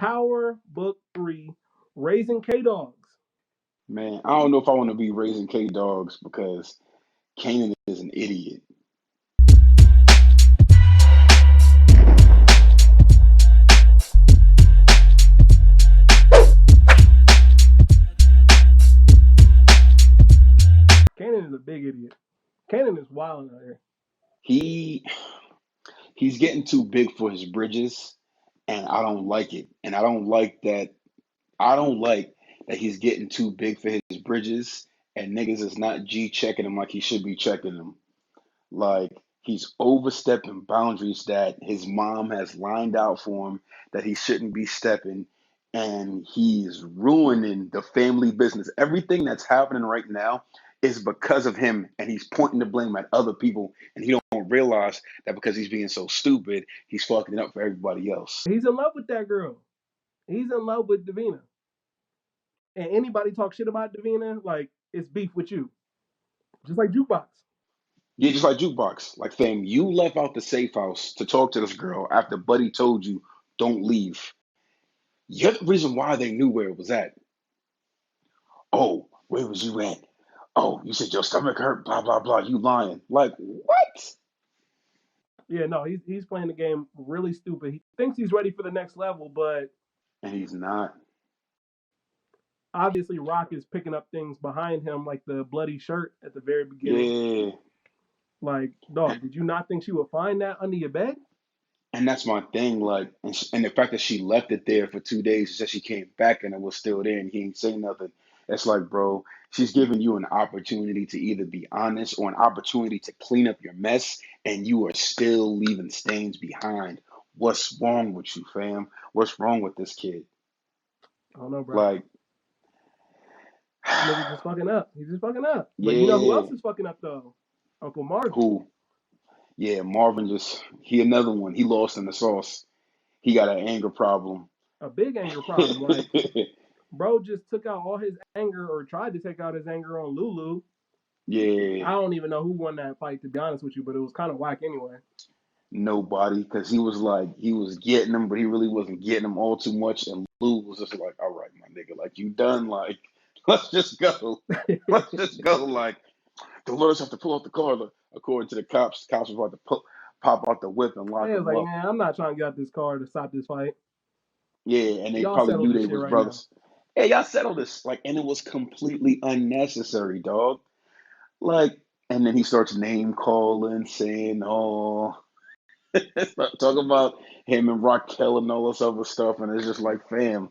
Power Book 3, Raising K-Dogs. Man, I don't know if I want to be raising K dogs because Kanan is an idiot. Kanan is a big idiot. Kanan is wild out here. He he's getting too big for his bridges, and I don't like it. And I don't like that he's getting too big for his bridges, and niggas is not G checking him like he should be checking him. Like he's overstepping boundaries that his mom has lined out for him that he shouldn't be stepping, and he's ruining the family business. Everything that's happening right now is because of him, and he's pointing the blame at other people, and he don't realize that because he's being so stupid, he's fucking it up for everybody else. He's in love with that girl. He's in love with Davina. And anybody talk shit about Davina, like, it's beef with you. Just like Jukebox. Yeah, just like Jukebox. Like, fam, you left out the safe house to talk to this girl after Buddy told you don't leave. You're the reason why they knew where it was at. Oh, where was you at? Oh, you said your stomach hurt, blah, blah, blah. You lying. Like, what? Yeah, no, he's playing the game really stupid. He thinks he's ready for the next level, but And he's not. obviously Rock is picking up things behind him, like the bloody shirt at the very beginning. Yeah. Like, dog, did you not think she would find that under your bed? And that's my thing. Like, and the fact that she left it there for 2 days, she said she came back and it was still there and he ain't saying nothing. It's like, bro, she's giving you an opportunity to either be honest or an opportunity to clean up your mess, and you are still leaving stains behind. What's wrong with you, fam? What's wrong with this kid? I don't know, bro. Like, Nigga just fucking up. He's just fucking up. But you know who else yeah, is fucking up though? Uncle Marvin. who? Yeah, Marvin he another one. He lost in the sauce. He got an anger problem. A big anger problem. Like, bro just took out all his anger, or tried to take out his anger, on Lulu. Yeah, I don't even know who won that fight, to be honest with you, but it was kind of whack anyway. nobody, because he was like, he was getting him, but he really wasn't getting him all too much. And Lou was just like, all right, my nigga, like, you done, like, let's just go. Let's just go. Like, don't let us have to pull out the car. Look, according to the cops was about to pop out the whip and lock They was him like, up. man, I'm not trying to get out this car to stop this fight. Yeah, and they Y'all probably settle knew this they shit was right now. brothers. Hey, y'all settled this. Like, and it was completely unnecessary, dog. Like, and then he starts name calling, saying, oh, talking about him and Raquel and all this other stuff, and it's just like, fam,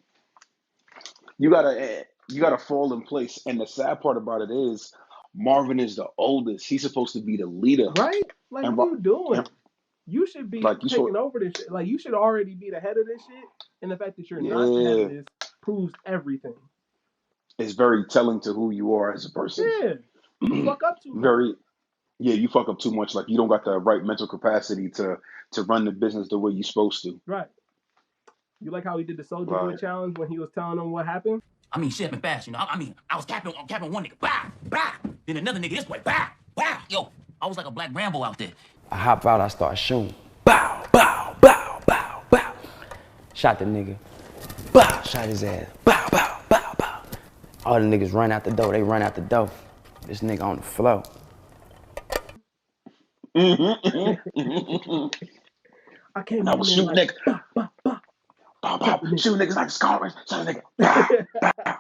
you gotta fall in place. And the sad part about it is, Marvin is the oldest. He's supposed to be the leader, Right? Like, and what are you doing? and You should be like you saw, taking over this shit. Like, you should already be the head of this shit. And the fact that you're not the head of yeah, this proves everything. it's very telling to who you are as a person. Yeah. You fuck up too much. Very, yeah, you fuck up too much. Like you don't got the right mental capacity to run the business the way you're supposed to. Right. You like how he did the Soldier Boy Right. challenge when he was telling them what happened? I mean, shit happened fast, you know. I mean, I was capping one nigga, bah, bah. Then another nigga this way, bah, bah. Yo, I was like a black Rambo out there. I hop out, I start shooting. Bow, bow, bow, bow, bow. Shot the nigga. Bow, shot his ass. Bow, bow, bow, bow. All the niggas run out the door. They run out the door. This nigga on the floor. I came I in was there shooting like, niggas. bah, bah, bah. Bow, bow, shooting niggas like Scarface. Shot a nigga. Bow, bow.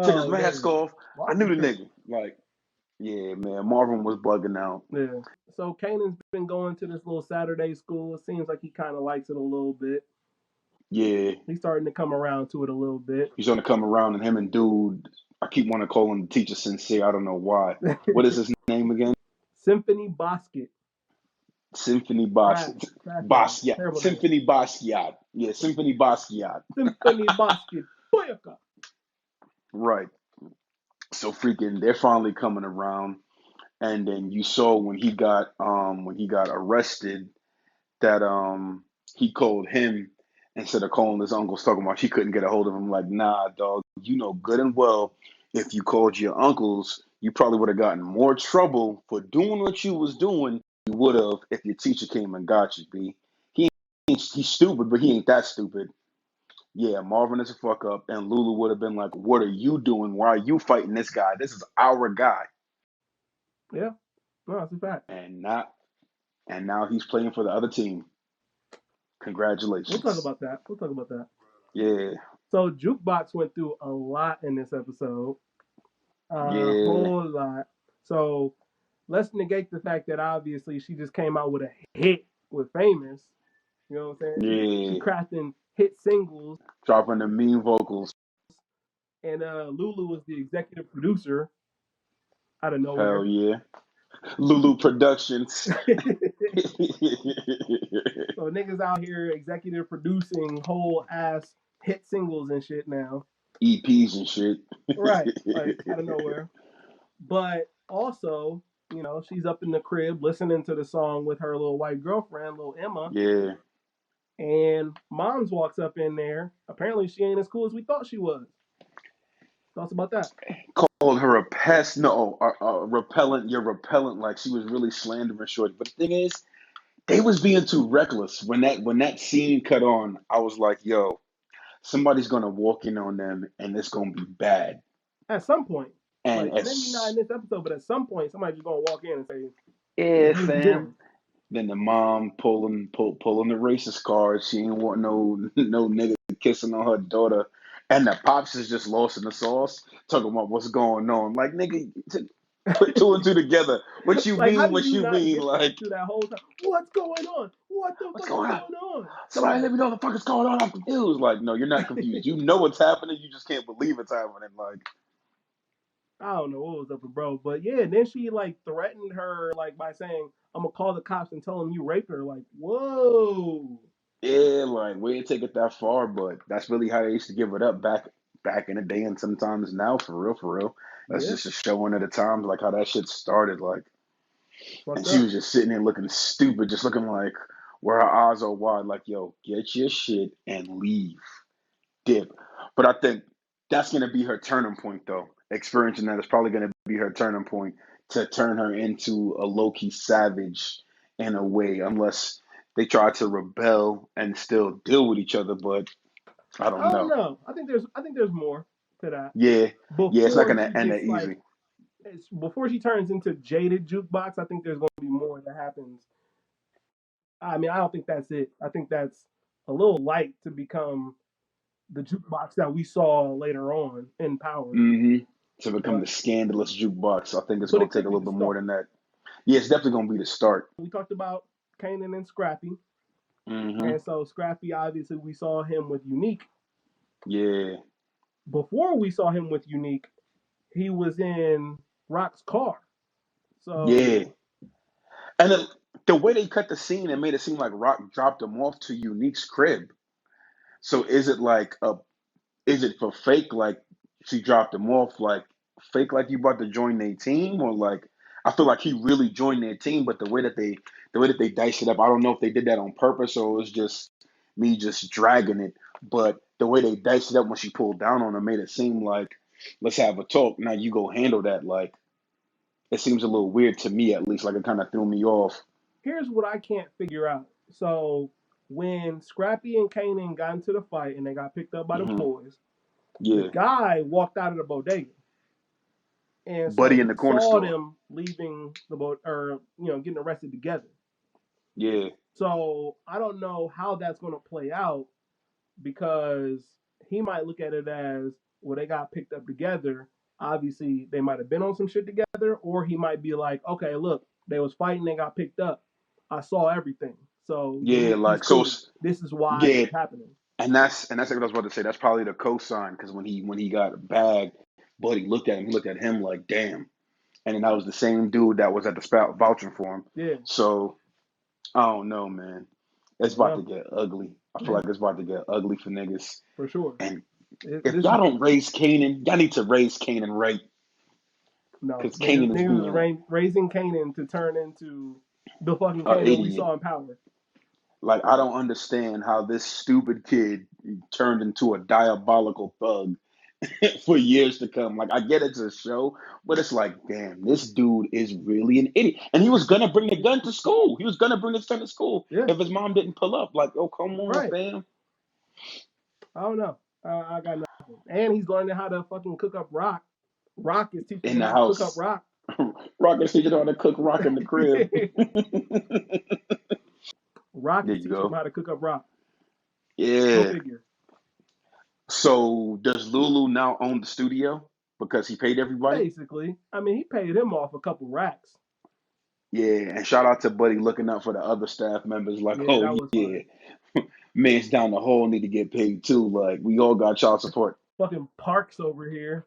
Took his mask off. I knew the nigga. Like, yeah, man, Marvin was bugging out. Yeah. So Kanan's been going to this little Saturday school. It seems like he kind of likes it a little bit. Yeah, He's starting to come around to it a little bit. he's gonna come around, and him and dude, I keep wanting to call him the teacher sincere. I don't know why. What is his name again? Symphony Basket. Symphony Trash Basquiat. Terrible name. Symphony Basquiat. Yeah, Symphony Basquiat. Symphony Basket. Boyaka. Right. So freaking, they're finally coming around, and then you saw when he got arrested that he called him instead of calling his uncles, talking about she couldn't get a hold of him. Like, nah, dog, you know good and well if you called your uncles, you probably would have gotten more trouble for doing what you was doing. You would have if your teacher came and got you. B. He's stupid, but he ain't that stupid. Yeah, Marvin is a fuck up, and Lulu would have been like, "What are you doing? Why are you fighting this guy? This is our guy." Yeah, no, that's a fact. And not, and now he's playing for the other team. We'll talk Congratulations. about that. We'll talk about that. Yeah, So Jukebox went through a lot in this episode, a yeah, whole lot. So let's negate the fact that obviously she just came out with a hit with Famous. You know what I'm saying? She yeah. crafting hit singles, Dropping the mean vocals. and Lulu was the executive producer out of Hell nowhere. yeah. Lulu Productions. So niggas out here executive producing whole ass hit singles and shit now. EPs and shit. Right, like out of nowhere. But also, she's up in the crib listening to the song with her little white girlfriend, little Emma, Yeah. and Moms walks up in there. Apparently, she ain't as cool as we thought she was. Thoughts about that? Called her a pest. No, a repellent. You're repellent. Like she was really slandering Shorty. But the thing is, they was being too reckless. When that scene cut on, I was like, yo, somebody's gonna walk in on them and it's gonna be bad. At some point, And like maybe not in as this episode, but at some point, somebody's just gonna walk in and say, "What yeah, the hell you fam. doing?" Then the mom pulling the racist card. She ain't want no nigga kissing on her daughter. And the pops is just lost in the sauce, talking about what's going on. Like nigga, put two and two together. What you Like, how mean? do What you you not mean? get that Like through that whole time? What's going on? What the what's fuck is going on? going on? Somebody let me know what the fuck is going on. I'm confused. Like no, you're not confused. You know what's happening. You just can't believe it's happening. Like I don't know what was up with bro, but yeah, and then she like threatened her like by saying, "I'm gonna call the cops and tell them you raped her." Like, whoa. yeah, like we didn't take it that far, but that's really how they used to give it up back in the day, and sometimes now, for real, for real. That's Yeah, just a showing of the times, like how that shit started, like, and fucked she up. was just sitting there looking stupid, just looking like where her eyes are wide, like, yo, get your shit and leave, dip. But I think that's gonna be her turning point, though. Experiencing that is probably gonna be her turning point to turn her into a low key savage in a way, unless they try to rebel and still deal with each other. But I I don't don't know. know. I think there's more to that Yeah, yeah, it's not before gonna she end that gets like easy. before she turns into jaded jukebox. I think there's going to be more that happens. I mean, I don't think that's it. I think that's a little light to become the jukebox that we saw later on in Power. hmm To become the But scandalous jukebox, I think it's it gonna take could a be little the bit more start. than that. Yeah, it's definitely gonna be the start. We talked about Kanan and Scrappy, hmm and so Scrappy obviously we saw him with Unique. Yeah, Before we saw him with Unique, he was in Rock's car. yeah, So and the way they cut the scene, it made it seem like Rock dropped him off to Unique's crib. So is it for fake, like she dropped him off, like fake, like you about to join their team, or like I feel like he really joined their team, but the way that they diced it up, I don't know if they did that on purpose or it was just me just dragging it. But the way they diced it up when she pulled down on him made it seem like let's have a talk. Now you go handle that. Like it seems a little weird to me, at least. Like it kind of threw me off. here's what I can't figure out. So when Scrappy and Kanan got into the fight and they got picked up by the hmm boys, the Yeah, guy walked out of the bodega. And so Buddy in he the corner saw store. them leaving the boat or getting arrested together. Yeah, So I don't know how that's going to play out because he might look at it as well, they got picked up together. Obviously, they might have been on some shit together, or he might be like, okay, look, they was fighting, they got picked up. I saw everything. So yeah, Unique, he's like cool. This is why yeah, it's happening. and that's what I was about to say. That's probably the cosign because when he got bagged, Buddy looked at him. He looked at him like, "Damn!" And then that was the same dude that was at the spout vouching for him. Yeah, So I don't know, man. It's about yeah, to get ugly. I feel yeah, like it's about to get ugly for niggas. for sure. And if This y'all is don't raise Canaan, y'all need to raise Canaan right no because niggas. Canaan is Niggas was being raising Kanan to turn into the fucking an Kanan we idiot. saw in Power. Like I don't understand how this stupid kid turned into a diabolical thug for years to come. Like I get it's a show, but it's like, damn, this dude is really an idiot. And he was gonna bring the gun to school. He was gonna bring his son to school Yeah, if his mom didn't pull up. Like, oh, come on, right. fam. I don't know. I got nothing. And he's learning how to fucking cook up rock. Rock is teaching In him the how to cook up house. rock. Rock is teaching how to cook rock in the crib. Rock There is you teaching him go. how to cook up rock. Go Yeah. figure. So does Lulu now own the studio because he paid everybody? Basically, I mean, he paid him off a couple racks. Yeah, and shout out to Buddy looking out for the other staff members. Like, Yeah, oh that was yeah, fire. man's down the hall need to get paid too. Like, we all got child support. Fucking Parks over here.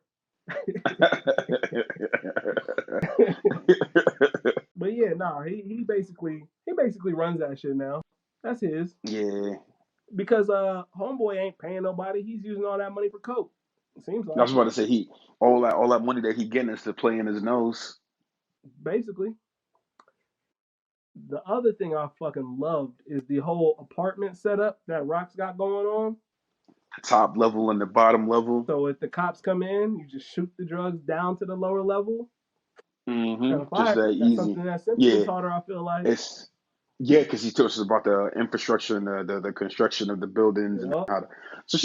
But yeah, nah, he basically runs that shit now. That's his. Yeah, Because homeboy ain't paying nobody. He's using all that money for coke. It seems I like was about to say he all that money that he getting is to play in his nose. basically. The other thing I fucking loved is the whole apartment setup that Rock's got going on. Top level and the bottom level. So if the cops come in, you just shoot the drugs down to the lower level. It's kind of Just fire. that That's easy. something that Simpson Yeah, taught her, I feel like. it's yeah, because he talks about the infrastructure and the construction of the buildings and Yup. how to. So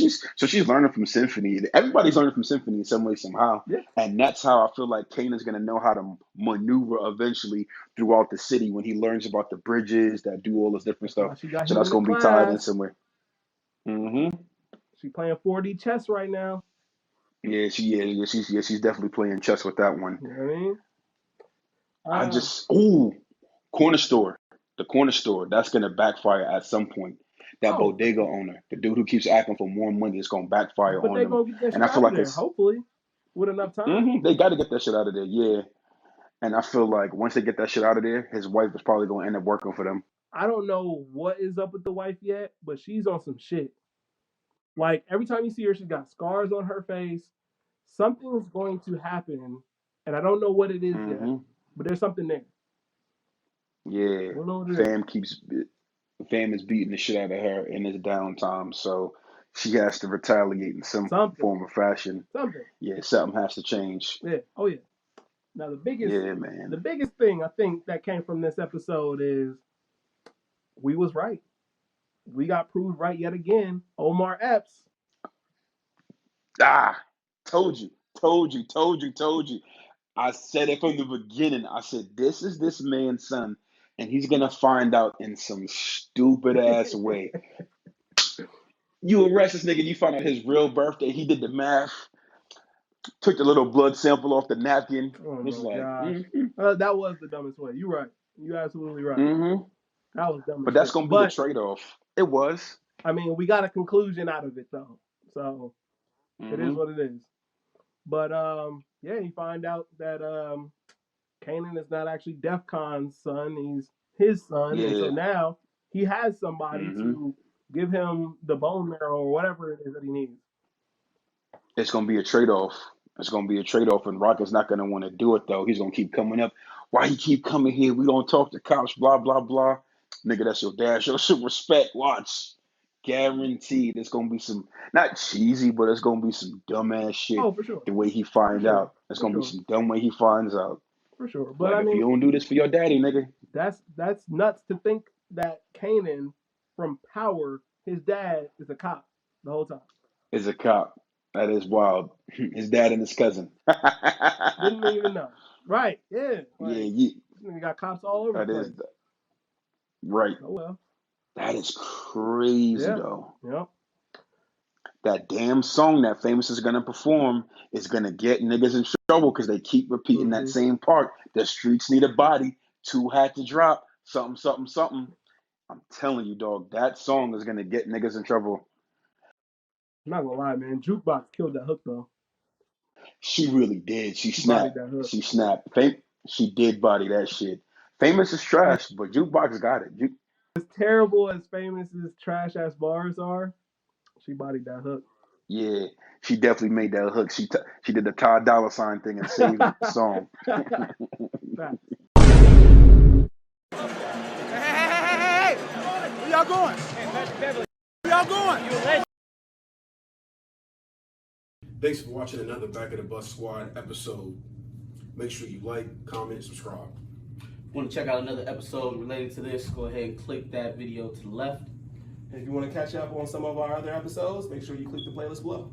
she's learning from Symphony. Everybody's learning from Symphony in some way somehow, Yeah. and that's how I feel like Kanan's gonna know how to maneuver eventually throughout the city when he learns about the bridges that do all this different That's stuff. why she got So him that's in the gonna be tied in class. somewhere. hmm She playing 4D chess right now. Yeah, she's definitely playing chess with that one. You know what I mean? I Uh, just corner store, the corner store. That's gonna backfire at some point. That oh, for bodega sure. owner, the dude who keeps asking for more money, is gonna backfire But on they them. gonna get that And shit I feel out of like there, it's hopefully, with enough time. they got to get that shit out of there. Yeah, and I feel like once they get that shit out of there, his wife is probably gonna end up working for them. I don't know what is up with the wife yet, but she's on some shit. Like every time you see her, she's got scars on her face. Something's going to happen, and I don't know what it is yet, hmm but there's something there. Yeah, I don't know what it is. fam keeps fam is beating the shit out of her in his downtime, so she has to retaliate in some Something. form or fashion. Something. Yeah, something has to change. Yeah. Oh yeah. Now the biggest Yeah, the man. biggest thing I think that came from this episode is we was right. We got proved right yet again. Omar Epps. Ah, told you, told you. I said it from the beginning. I said, this is this man's son, and he's gonna find out in some stupid ass way. You arrest this nigga, you find out his real birthday. He did the math, took the little blood sample off the napkin. Oh Was my like, gosh. That was the dumbest way. You're right. You absolutely right. mm-hmm. That was dumb as But that's shit. gonna be the But trade-off. It was. I mean, we got a conclusion out of it though. So it is Mm-hmm. what it is. But yeah, you find out that Kanan is not actually DEF CON's son, he's his son, and so Yeah. now he has somebody Mm-hmm. to give him the bone marrow or whatever it is that he needs. It's gonna be a trade-off. It's gonna be a trade-off, and Rocket's not gonna want to do it though. He's gonna keep coming up. Why you keep coming here? We don't talk to cops. Blah blah blah. Nigga, that's your dad. Show some respect. Watch. Guaranteed, it's gonna be some not cheesy, but it's gonna be some dumbass shit. Oh, for sure. The way he For finds sure. out, it's For gonna be sure. some dumb way he finds out. For sure. But Like I if you mean, don't do this for your daddy, nigga, that's nuts to think that Kanan from Power, his dad is a cop the whole time. is a cop. That is wild. His dad and his cousin. Didn't even know. Right. Yeah. Yeah, Like, yeah, you got cops all over the that is place. right. Oh well. That is crazy Yeah. though. Yep. That damn song that Famous is gonna perform is gonna get niggas in trouble because they keep repeating that Mm-hmm. same part. The streets need a body. Two had to drop. Something, something, something. I'm telling you, dog, that song is gonna get niggas in trouble. I'm not gonna lie, man. Jukebox killed that hook though. She really did. She She bodied snapped. that hook. She snapped. She did body that shit. Famous is As, trash, but Jukebox got it. as terrible as Famous's trash ass bars are, she bodied that hook. Yeah, she definitely made that hook. She did the Todd Dollar sign thing and saved the song. Facts. Hey! Where y'all going? Where y'all going? Thanks for watching another Back of the Bus Squad episode. Make sure you like, comment, subscribe. Want to check out another episode related to this, go ahead and click that video to the left. And if you want to catch up on some of our other episodes, make sure you click the playlist below.